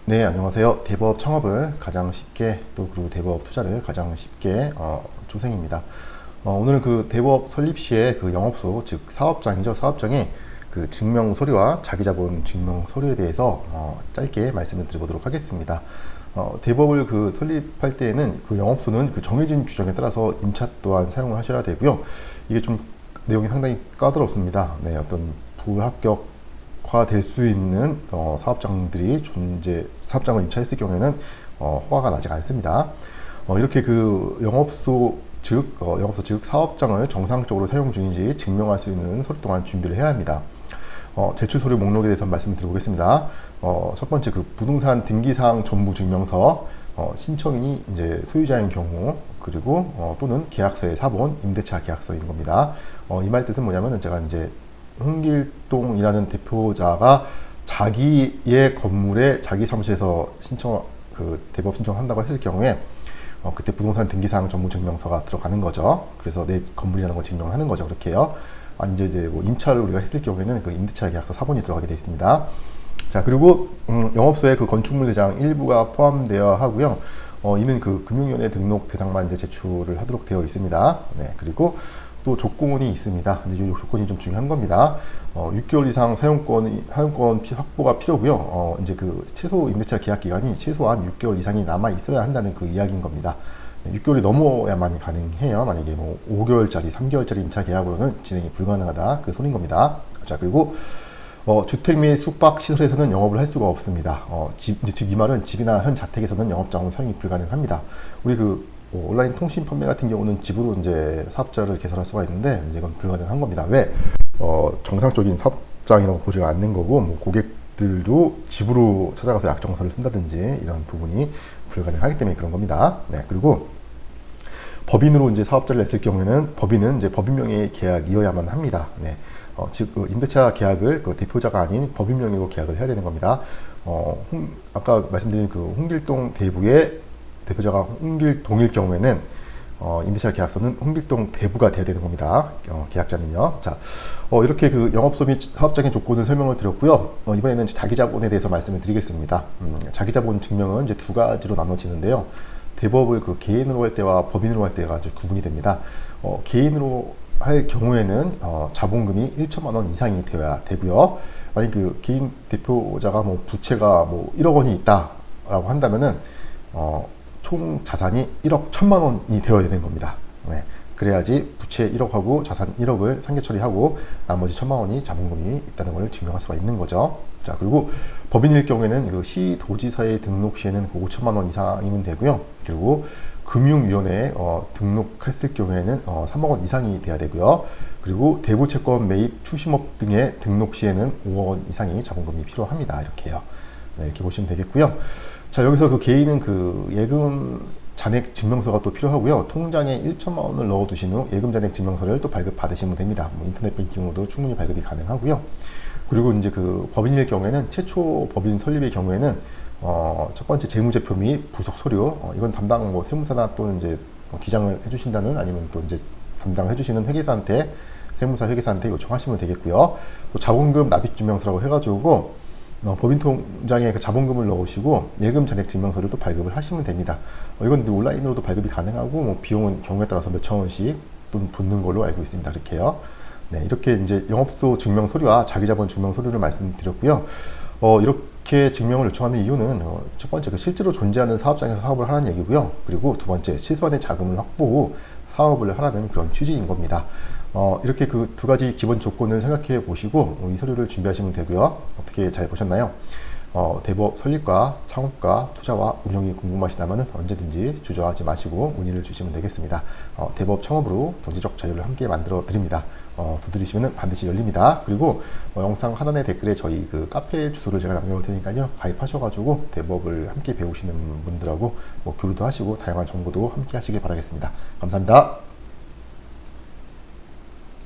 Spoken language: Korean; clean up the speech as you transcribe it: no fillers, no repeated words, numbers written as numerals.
네, 안녕하세요. 대부업 창업을 가장 쉽게 또 그리고 대부업 투자를 가장 쉽게 조생입니다. 오늘은 그 대부업 설립 시에 그 영업소 즉 사업장이죠. 사업장의 그 증명 서류와 자기자본 증명 서류에 대해서 짧게 말씀을 드려보도록 하겠습니다. 대부업을 그 설립할 때에는 그 영업소는 그 정해진 규정에 따라서 임차 또한 사용을 하셔야 되고요. 이게 좀 내용이 상당히 까다롭습니다. 네, 어떤 불합격 될 수 있는 사업장들이 사업장을 임차했을 경우에는 허가가 나지 않습니다. 이렇게 그 영업소 즉 사업장을 정상적으로 사용 중인지 증명할 수 있는 서류 또한 준비를 해야 합니다. 제출 서류 목록에 대해서 말씀을 드려보겠습니다. 첫 번째 그 부동산 등기사항 전부 증명서, 신청인이 이제 소유자인 경우, 그리고 또는 계약서의 사본, 임대차 계약서인 겁니다. 이 말 뜻은 뭐냐면은 제가 이제 홍길동이라는 대표자가 자기의 건물에 자기 사무실에서 대부업 신청을 한다고 했을 경우에 그때 부동산 등기사항 전무증명서가 들어가는 거죠. 그래서 내 건물이라는 걸 증명을 하는 거죠. 그렇게요. 아니 이제 뭐 임차를 우리가 했을 경우에는 그 임대차 계약서 사본이 들어가게 되어 있습니다. 자, 그리고 영업소에 그 건축물 대장 일부가 포함되어야 하고요. 이는 그 금융위원회 등록 대상만 이제 제출을 하도록 되어 있습니다. 네, 그리고 또 조건이 있습니다. 이제 이 조건이 좀 중요한 겁니다. 6개월 이상 사용권 확보가 필요고요. 이제 그 최소 임대차 계약 기간이 최소한 6개월 이상이 남아 있어야 한다는 그 이야기인 겁니다. 6개월이 넘어야만이 가능해요. 만약에 뭐 5개월짜리, 3개월짜리 임차 계약으로는 진행이 불가능하다. 그 소리인 겁니다. 자, 그리고 주택 및 숙박 시설에서는 영업을 할 수가 없습니다. 즉 이 말은 집이나 현 자택에서는 영업장으로 사용이 불가능합니다. 우리 온라인 통신 판매 같은 경우는 집으로 이제 사업자를 개설할 수가 있는데 이제 이건 불가능한 겁니다. 왜? 정상적인 사업장이라고 보지가 않는 거고, 뭐 고객들도 집으로 찾아가서 약정서를 쓴다든지 이런 부분이 불가능하기 때문에 그런 겁니다. 네, 그리고 법인으로 이제 사업자를 냈을 경우에는 법인은 이제 법인명의 계약이어야만 합니다. 네. 즉 임대차 계약을 그 대표자가 아닌 법인명의로 계약을 해야 되는 겁니다. 아까 말씀드린 그 홍길동 대부의 대표자가 홍길동일 경우에는 임대차 계약서는 홍길동 대부가 돼야 되는 겁니다. 계약자는요. 자, 이렇게 그 영업소 및 사업장의 조건을 설명을 드렸고요. 이번에는 자기자본에 대해서 말씀을 드리겠습니다. 자기자본 증명은 이제 두 가지로 나눠지는데요. 대부업을 그 개인으로 할 때와 법인으로 할 때가 이제 구분이 됩니다. 개인으로 할 경우에는 자본금이 1천만 원 이상이 되어야 되고요. 만약 그 개인 대표자가 뭐 부채가 뭐 1억 원이 있다라고 한다면은 총 자산이 1억 1천만 원이 되어야 되는 겁니다. 네. 그래야지 부채 1억하고 자산 1억을 상계 처리하고 나머지 1천만 원이 자본금이 있다는 걸 증명할 수가 있는 거죠. 자, 그리고 법인일 경우에는 그 시도지사에 등록 시에는 그 5천만 원 이상이면 되고요. 그리고 금융위원회에 등록했을 경우에는 3억 원 이상이 돼야 되고요. 그리고 대부채권 매입 출시업 등의 등록 시에는 5억 원 이상이 자본금이 필요합니다. 이렇게요. 네, 이렇게 보시면 되겠고요. 자, 여기서 그 개인은 그 예금 잔액 증명서가 또 필요하고요. 통장에 1천만 원을 넣어두신 후 예금 잔액 증명서를 또 발급 받으시면 됩니다. 뭐 인터넷 뱅킹으로도 충분히 발급이 가능하고요. 그리고 이제 그 법인일 경우에는 최초 법인 설립의 경우에는 첫 번째 재무제표 및 부속 서류, 이건 담당 뭐 세무사나 또는 이제 기장을 해주신다는 아니면 또 이제 담당을 해주시는 회계사한테 세무사 회계사한테 요청하시면 되겠고요. 또 자본금 납입 증명서라고 해가지고 법인 통장에 그 자본금을 넣으시고 예금 잔액 증명서를 또 발급을 하시면 됩니다. 이건 온라인으로도 발급이 가능하고 뭐 비용은 경우에 따라서 몇천 원씩 또 붙는 걸로 알고 있습니다. 이렇게요. 네, 이렇게 이제 영업소 증명 서류와 자기자본 증명 서류를 말씀드렸고요. 이렇게 증명을 요청하는 이유는 첫 번째 그 실제로 존재하는 사업장에서 사업을 하라는 얘기고요. 그리고 두 번째 최소한의 자금을 확보 후 사업을 하라는 그런 취지인 겁니다. 이렇게 그 두 가지 기본 조건을 생각해 보시고 이 서류를 준비하시면 되고요. 어떻게 잘 보셨나요? 대부업 설립과 창업과 투자와 운영이 궁금하시다면 언제든지 주저하지 마시고 문의를 주시면 되겠습니다. 대부업 창업으로 경제적 자유를 함께 만들어 드립니다. 두드리시면 반드시 열립니다. 그리고 영상 하단의 댓글에 저희 그 카페 주소를 제가 남겨놓을 테니까요. 가입하셔가지고 대부업을 함께 배우시는 분들하고 뭐 교류도 하시고 다양한 정보도 함께 하시길 바라겠습니다. 감사합니다.